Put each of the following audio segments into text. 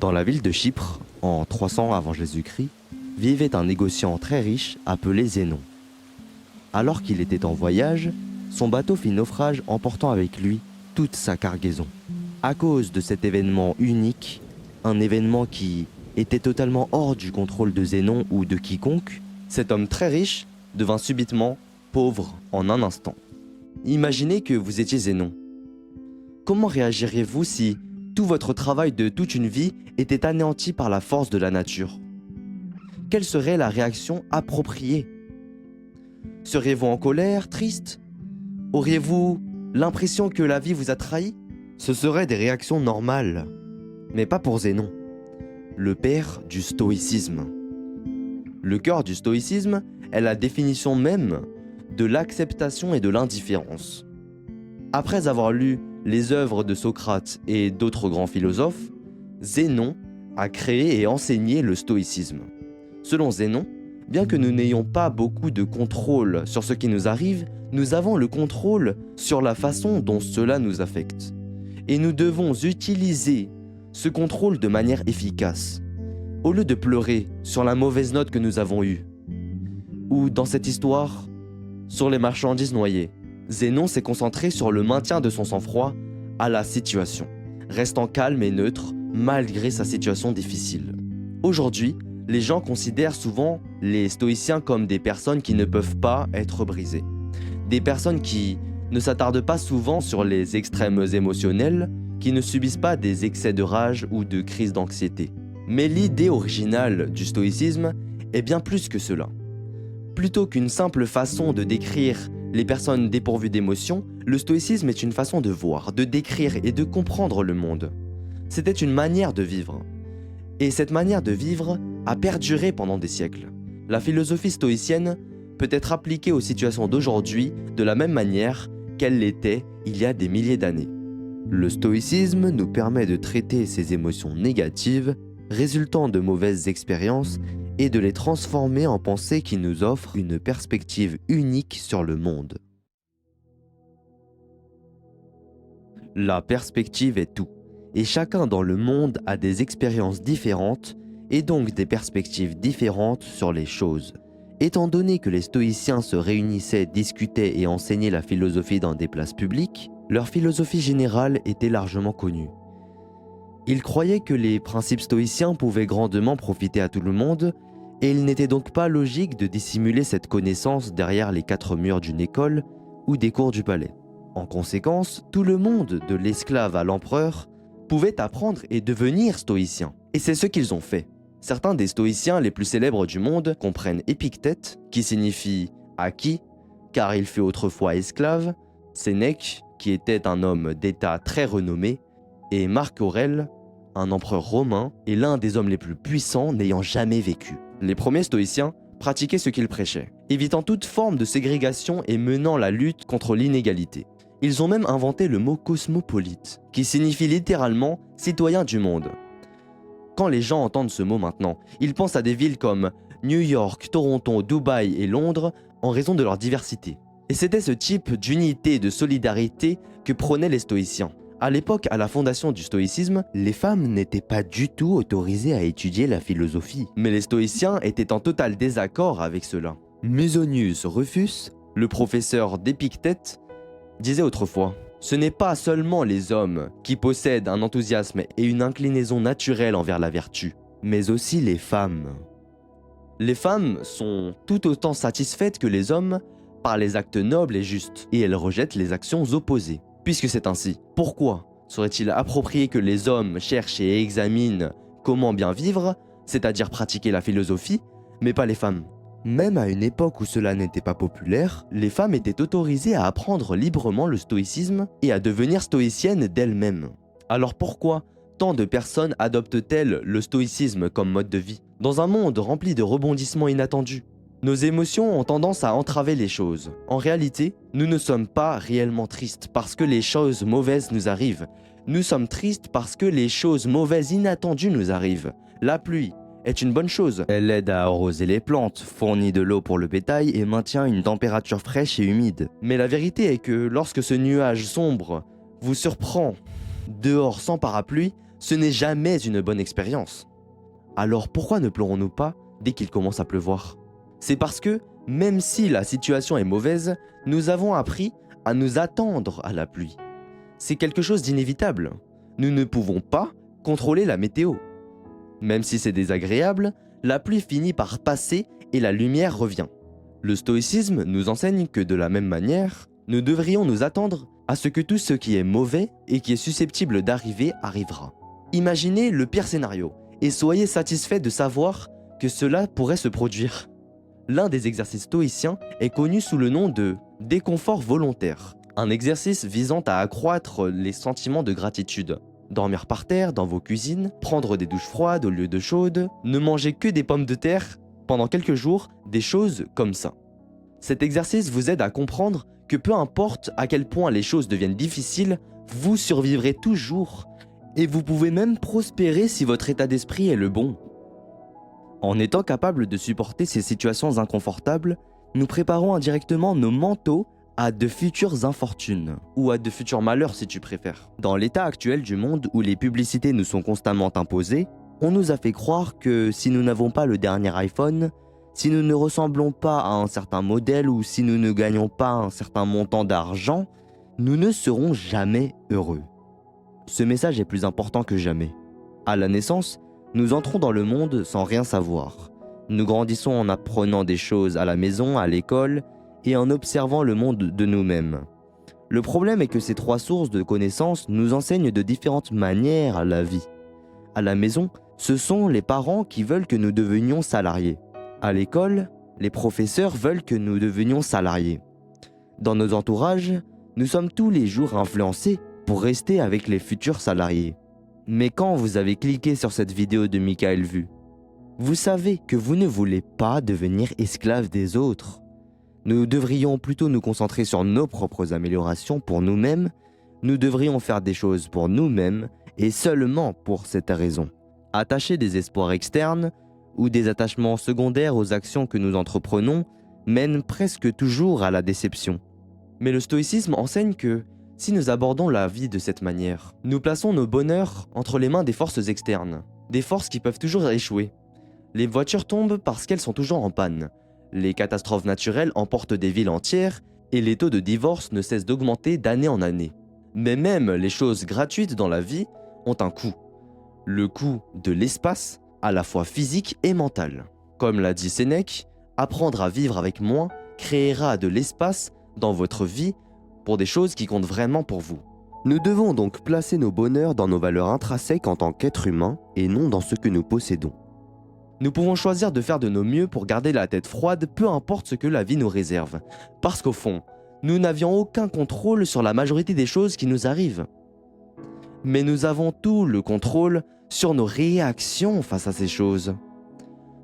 Dans la ville de Chypre, en 300 avant Jésus-Christ, vivait un négociant très riche appelé Zénon. Alors qu'il était en voyage, son bateau fit naufrage emportant avec lui toute sa cargaison. À cause de cet événement unique, un événement qui était totalement hors du contrôle de Zénon ou de quiconque, cet homme très riche devint subitement pauvre en un instant. Imaginez que vous étiez Zénon. Comment réagiriez-vous si tout votre travail de toute une vie était anéanti par la force de la nature? Quelle serait la réaction appropriée? Seriez-vous en colère, triste? Auriez-vous l'impression que la vie vous a trahi? Ce seraient des réactions normales, mais pas pour Zénon, le père du stoïcisme. Le cœur du stoïcisme est la définition même de l'acceptation et de l'indifférence. Après avoir lu les œuvres de Socrate et d'autres grands philosophes, Zénon a créé et enseigné le stoïcisme. Selon Zénon, bien que nous n'ayons pas beaucoup de contrôle sur ce qui nous arrive, nous avons le contrôle sur la façon dont cela nous affecte. Et nous devons utiliser ce contrôle de manière efficace. Au lieu de pleurer sur la mauvaise note que nous avons eue, ou dans cette histoire, sur les marchandises noyées, Zénon s'est concentré sur le maintien de son sang-froid à la situation, restant calme et neutre malgré sa situation difficile. Aujourd'hui, les gens considèrent souvent les stoïciens comme des personnes qui ne peuvent pas être brisées. Des personnes qui ne s'attardent pas souvent sur les extrêmes émotionnels, qui ne subissent pas des excès de rage ou de crises d'anxiété. Mais l'idée originale du stoïcisme est bien plus que cela. Plutôt qu'une simple façon de décrire les personnes dépourvues d'émotions, le stoïcisme est une façon de voir, de décrire et de comprendre le monde. C'était une manière de vivre. Et cette manière de vivre a perduré pendant des siècles. La philosophie stoïcienne peut être appliquée aux situations d'aujourd'hui de la même manière qu'elle l'était il y a des milliers d'années. Le stoïcisme nous permet de traiter ces émotions négatives résultant de mauvaises expériences et de les transformer en pensées qui nous offrent une perspective unique sur le monde. La perspective est tout, et chacun dans le monde a des expériences différentes et donc des perspectives différentes sur les choses. Étant donné que les stoïciens se réunissaient, discutaient et enseignaient la philosophie dans des places publiques, leur philosophie générale était largement connue. Ils croyaient que les principes stoïciens pouvaient grandement profiter à tout le monde, et il n'était donc pas logique de dissimuler cette connaissance derrière les quatre murs d'une école ou des cours du palais. En conséquence, tout le monde, de l'esclave à l'empereur, pouvait apprendre et devenir stoïcien. Et c'est ce qu'ils ont fait. Certains des stoïciens les plus célèbres du monde comprennent Épictète, qui signifie « acquis », car il fut autrefois esclave, Sénèque, qui était un homme d'État très renommé, et Marc Aurèle, un empereur romain et l'un des hommes les plus puissants n'ayant jamais vécu. Les premiers stoïciens pratiquaient ce qu'ils prêchaient, évitant toute forme de ségrégation et menant la lutte contre l'inégalité. Ils ont même inventé le mot cosmopolite, qui signifie littéralement « citoyen du monde ». Quand les gens entendent ce mot maintenant, ils pensent à des villes comme New York, Toronto, Dubaï et Londres en raison de leur diversité. Et c'était ce type d'unité et de solidarité que prônaient les stoïciens. À l'époque, à la fondation du stoïcisme, les femmes n'étaient pas du tout autorisées à étudier la philosophie. Mais les stoïciens étaient en total désaccord avec cela. Musonius Rufus, le professeur d'Épictète, disait autrefois « Ce n'est pas seulement les hommes qui possèdent un enthousiasme et une inclinaison naturelle envers la vertu, mais aussi les femmes. Les femmes sont tout autant satisfaites que les hommes par les actes nobles et justes, et elles rejettent les actions opposées. Puisque c'est ainsi, pourquoi serait-il approprié que les hommes cherchent et examinent comment bien vivre, c'est-à-dire pratiquer la philosophie, mais pas les femmes ? Même à une époque où cela n'était pas populaire, les femmes étaient autorisées à apprendre librement le stoïcisme et à devenir stoïciennes d'elles-mêmes. Alors pourquoi tant de personnes adoptent-elles le stoïcisme comme mode de vie? Dans un monde rempli de rebondissements inattendus, nos émotions ont tendance à entraver les choses. En réalité, nous ne sommes pas réellement tristes parce que les choses mauvaises nous arrivent. Nous sommes tristes parce que les choses mauvaises inattendues nous arrivent. La pluie est une bonne chose. Elle aide à arroser les plantes, fournit de l'eau pour le bétail et maintient une température fraîche et humide. Mais la vérité est que lorsque ce nuage sombre vous surprend dehors sans parapluie, ce n'est jamais une bonne expérience. Alors pourquoi ne pleurons-nous pas dès qu'il commence à pleuvoir? C'est parce que, même si la situation est mauvaise, nous avons appris à nous attendre à la pluie. C'est quelque chose d'inévitable. Nous ne pouvons pas contrôler la météo. Même si c'est désagréable, la pluie finit par passer et la lumière revient. Le stoïcisme nous enseigne que de la même manière, nous devrions nous attendre à ce que tout ce qui est mauvais et qui est susceptible d'arriver arrivera. Imaginez le pire scénario et soyez satisfait de savoir que cela pourrait se produire. L'un des exercices stoïciens est connu sous le nom de déconfort volontaire, un exercice visant à accroître les sentiments de gratitude. Dormir par terre dans vos cuisines, prendre des douches froides au lieu de chaudes, ne manger que des pommes de terre pendant quelques jours, des choses comme ça. Cet exercice vous aide à comprendre que peu importe à quel point les choses deviennent difficiles, vous survivrez toujours et vous pouvez même prospérer si votre état d'esprit est le bon. En étant capable de supporter ces situations inconfortables, nous préparons indirectement nos manteaux à de futures infortunes, ou à de futurs malheurs si tu préfères. Dans l'état actuel du monde où les publicités nous sont constamment imposées, on nous a fait croire que si nous n'avons pas le dernier iPhone, si nous ne ressemblons pas à un certain modèle ou si nous ne gagnons pas un certain montant d'argent, nous ne serons jamais heureux. Ce message est plus important que jamais. À la naissance, nous entrons dans le monde sans rien savoir. Nous grandissons en apprenant des choses à la maison, à l'école, et en observant le monde de nous-mêmes. Le problème est que ces trois sources de connaissances nous enseignent de différentes manières à la vie. À la maison, ce sont les parents qui veulent que nous devenions salariés. À l'école, les professeurs veulent que nous devenions salariés. Dans nos entourages, nous sommes tous les jours influencés pour rester avec les futurs salariés. Mais quand vous avez cliqué sur cette vidéo de Michael Vu, vous savez que vous ne voulez pas devenir esclave des autres. Nous devrions plutôt nous concentrer sur nos propres améliorations pour nous-mêmes. Nous devrions faire des choses pour nous-mêmes et seulement pour cette raison. Attacher des espoirs externes ou des attachements secondaires aux actions que nous entreprenons mènent presque toujours à la déception. Mais le stoïcisme enseigne que si nous abordons la vie de cette manière, nous plaçons nos bonheurs entre les mains des forces externes, des forces qui peuvent toujours échouer. Les voitures tombent parce qu'elles sont toujours en panne. Les catastrophes naturelles emportent des villes entières et les taux de divorce ne cessent d'augmenter d'année en année. Mais même les choses gratuites dans la vie ont un coût. Le coût de l'espace, à la fois physique et mental. Comme l'a dit Sénèque, apprendre à vivre avec moins créera de l'espace dans votre vie pour des choses qui comptent vraiment pour vous. Nous devons donc placer nos bonheurs dans nos valeurs intrinsèques en tant qu'êtres humains et non dans ce que nous possédons. Nous pouvons choisir de faire de nos mieux pour garder la tête froide, peu importe ce que la vie nous réserve. Parce qu'au fond, nous n'avions aucun contrôle sur la majorité des choses qui nous arrivent. Mais nous avons tout le contrôle sur nos réactions face à ces choses.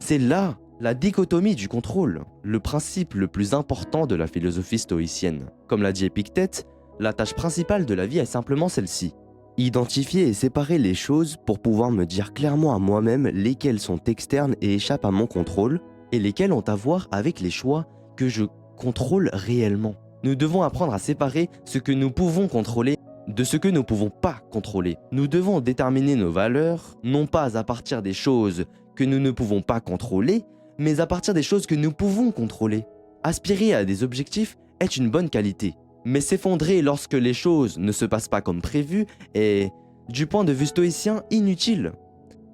C'est là la dichotomie du contrôle, le principe le plus important de la philosophie stoïcienne. Comme l'a dit Épictète, la tâche principale de la vie est simplement celle-ci. Identifier et séparer les choses pour pouvoir me dire clairement à moi-même lesquelles sont externes et échappent à mon contrôle et lesquelles ont à voir avec les choix que je contrôle réellement. Nous devons apprendre à séparer ce que nous pouvons contrôler de ce que nous ne pouvons pas contrôler. Nous devons déterminer nos valeurs, non pas à partir des choses que nous ne pouvons pas contrôler, mais à partir des choses que nous pouvons contrôler. Aspirer à des objectifs est une bonne qualité. Mais s'effondrer lorsque les choses ne se passent pas comme prévu est, du point de vue stoïcien, inutile.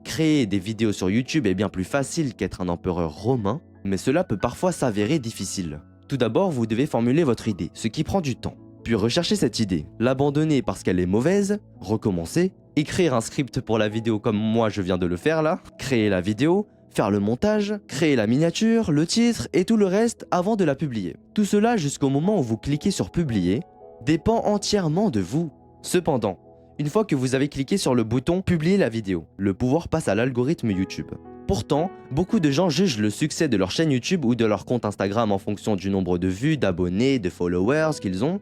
Créer des vidéos sur YouTube est bien plus facile qu'être un empereur romain, mais cela peut parfois s'avérer difficile. Tout d'abord, vous devez formuler votre idée, ce qui prend du temps. Puis rechercher cette idée, l'abandonner parce qu'elle est mauvaise, recommencer, écrire un script pour la vidéo comme moi je viens de le faire là, créer la vidéo, faire le montage, créer la miniature, le titre et tout le reste avant de la publier. Tout cela jusqu'au moment où vous cliquez sur publier dépend entièrement de vous. Cependant, une fois que vous avez cliqué sur le bouton publier la vidéo, le pouvoir passe à l'algorithme YouTube. Pourtant, beaucoup de gens jugent le succès de leur chaîne YouTube ou de leur compte Instagram en fonction du nombre de vues, d'abonnés, de followers qu'ils ont,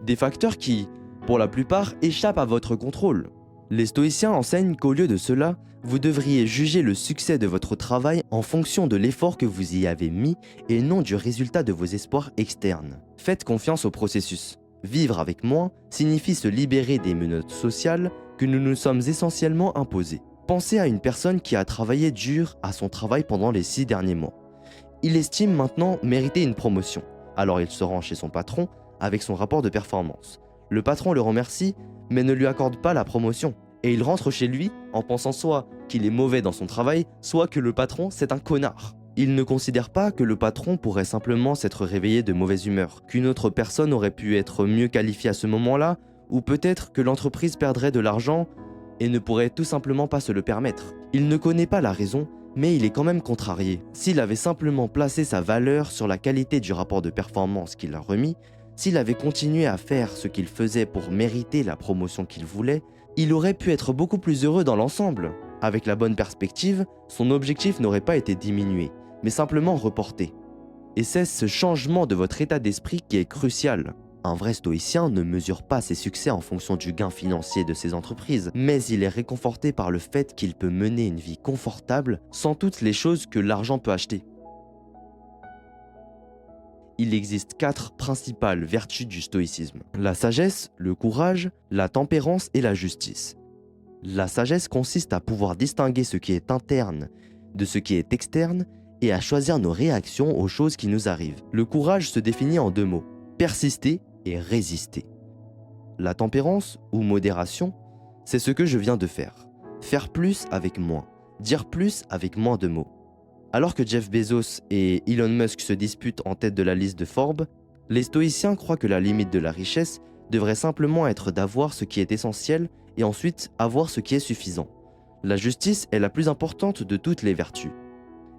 des facteurs qui, pour la plupart, échappent à votre contrôle. Les stoïciens enseignent qu'au lieu de cela, vous devriez juger le succès de votre travail en fonction de l'effort que vous y avez mis et non du résultat de vos espoirs externes. Faites confiance au processus. Vivre avec moins signifie se libérer des menottes sociales que nous nous sommes essentiellement imposés. Pensez à une personne qui a travaillé dur à son travail pendant les 6 derniers mois. Il estime maintenant mériter une promotion. Alors il se rend chez son patron avec son rapport de performance. Le patron le remercie, mais ne lui accorde pas la promotion. Et il rentre chez lui en pensant soit qu'il est mauvais dans son travail, soit que le patron c'est un connard. Il ne considère pas que le patron pourrait simplement s'être réveillé de mauvaise humeur, qu'une autre personne aurait pu être mieux qualifiée à ce moment-là, ou peut-être que l'entreprise perdrait de l'argent et ne pourrait tout simplement pas se le permettre. Il ne connaît pas la raison, mais il est quand même contrarié. S'il avait simplement placé sa valeur sur la qualité du rapport de performance qu'il a remis, s'il avait continué à faire ce qu'il faisait pour mériter la promotion qu'il voulait, il aurait pu être beaucoup plus heureux dans l'ensemble. Avec la bonne perspective, son objectif n'aurait pas été diminué, mais simplement reporté. Et c'est ce changement de votre état d'esprit qui est crucial. Un vrai stoïcien ne mesure pas ses succès en fonction du gain financier de ses entreprises, mais il est réconforté par le fait qu'il peut mener une vie confortable sans toutes les choses que l'argent peut acheter. Il existe 4 principales vertus du stoïcisme. La sagesse, le courage, la tempérance et la justice. La sagesse consiste à pouvoir distinguer ce qui est interne de ce qui est externe et à choisir nos réactions aux choses qui nous arrivent. Le courage se définit en 2 mots, persister et résister. La tempérance ou modération, c'est ce que je viens de faire. Faire plus avec moins, dire plus avec moins de mots. Alors que Jeff Bezos et Elon Musk se disputent en tête de la liste de Forbes, les stoïciens croient que la limite de la richesse devrait simplement être d'avoir ce qui est essentiel et ensuite avoir ce qui est suffisant. La justice est la plus importante de toutes les vertus.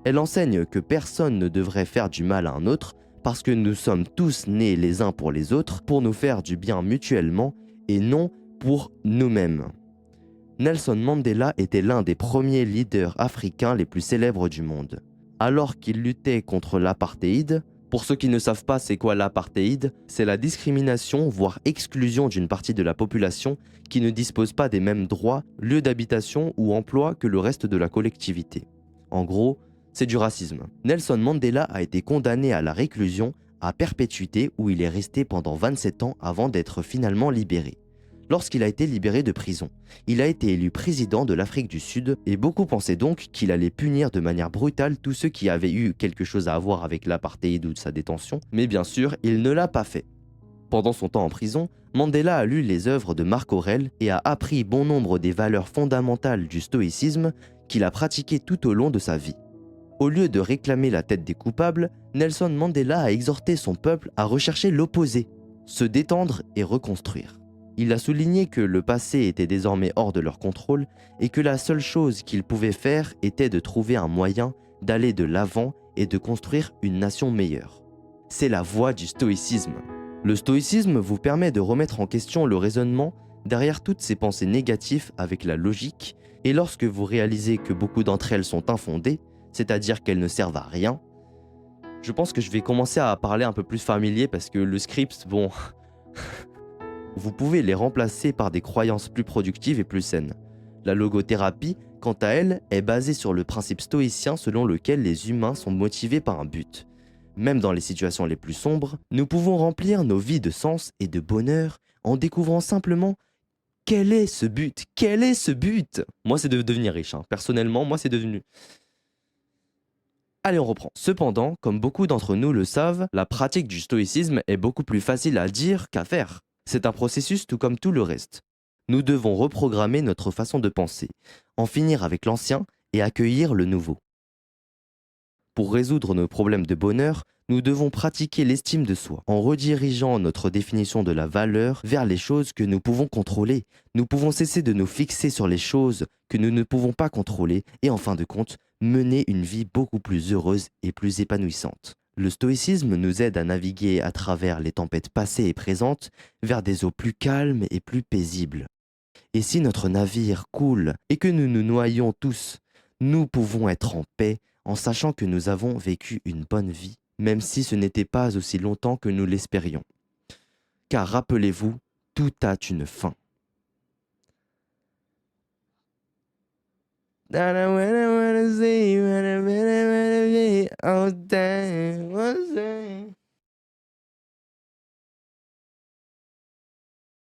Elle enseigne que personne ne devrait faire du mal à un autre parce que nous sommes tous nés les uns pour les autres pour nous faire du bien mutuellement et non pour nous-mêmes. Nelson Mandela était l'un des premiers leaders africains les plus célèbres du monde. Alors qu'il luttait contre l'apartheid, pour ceux qui ne savent pas c'est quoi l'apartheid, c'est la discrimination voire exclusion d'une partie de la population qui ne dispose pas des mêmes droits, lieux d'habitation ou emploi que le reste de la collectivité. En gros, c'est du racisme. Nelson Mandela a été condamné à la réclusion à perpétuité où il est resté pendant 27 ans avant d'être finalement libéré. Lorsqu'il a été libéré de prison, il a été élu président de l'Afrique du Sud et beaucoup pensaient donc qu'il allait punir de manière brutale tous ceux qui avaient eu quelque chose à voir avec l'apartheid ou sa détention, mais bien sûr, il ne l'a pas fait. Pendant son temps en prison, Mandela a lu les œuvres de Marc Aurèle et a appris bon nombre des valeurs fondamentales du stoïcisme qu'il a pratiquées tout au long de sa vie. Au lieu de réclamer la tête des coupables, Nelson Mandela a exhorté son peuple à rechercher l'opposé, se détendre et reconstruire. Il a souligné que le passé était désormais hors de leur contrôle et que la seule chose qu'ils pouvaient faire était de trouver un moyen d'aller de l'avant et de construire une nation meilleure. C'est la voie du stoïcisme. Le stoïcisme vous permet de remettre en question le raisonnement derrière toutes ces pensées négatives avec la logique, et lorsque vous réalisez que beaucoup d'entre elles sont infondées, c'est-à-dire qu'elles ne servent à rien, je pense que je vais commencer à parler un peu plus familier parce que le script, bon... Vous pouvez les remplacer par des croyances plus productives et plus saines. La logothérapie, quant à elle, est basée sur le principe stoïcien selon lequel les humains sont motivés par un but. Même dans les situations les plus sombres, nous pouvons remplir nos vies de sens et de bonheur en découvrant simplement quel est ce but. Quel est ce but? Moi, c'est de devenir riche. Personnellement, moi, c'est devenu... Allez, on reprend. Cependant, comme beaucoup d'entre nous le savent, la pratique du stoïcisme est beaucoup plus facile à dire qu'à faire. C'est un processus tout comme tout le reste. Nous devons reprogrammer notre façon de penser, en finir avec l'ancien et accueillir le nouveau. Pour résoudre nos problèmes de bonheur, nous devons pratiquer l'estime de soi, en redirigeant notre définition de la valeur vers les choses que nous pouvons contrôler. Nous pouvons cesser de nous fixer sur les choses que nous ne pouvons pas contrôler et en fin de compte, mener une vie beaucoup plus heureuse et plus épanouissante. Le stoïcisme nous aide à naviguer à travers les tempêtes passées et présentes vers des eaux plus calmes et plus paisibles. Et si notre navire coule et que nous nous noyons tous, nous pouvons être en paix en sachant que nous avons vécu une bonne vie, même si ce n'était pas aussi longtemps que nous l'espérions. Car rappelez-vous, tout a une fin. Oh, damn, what's that?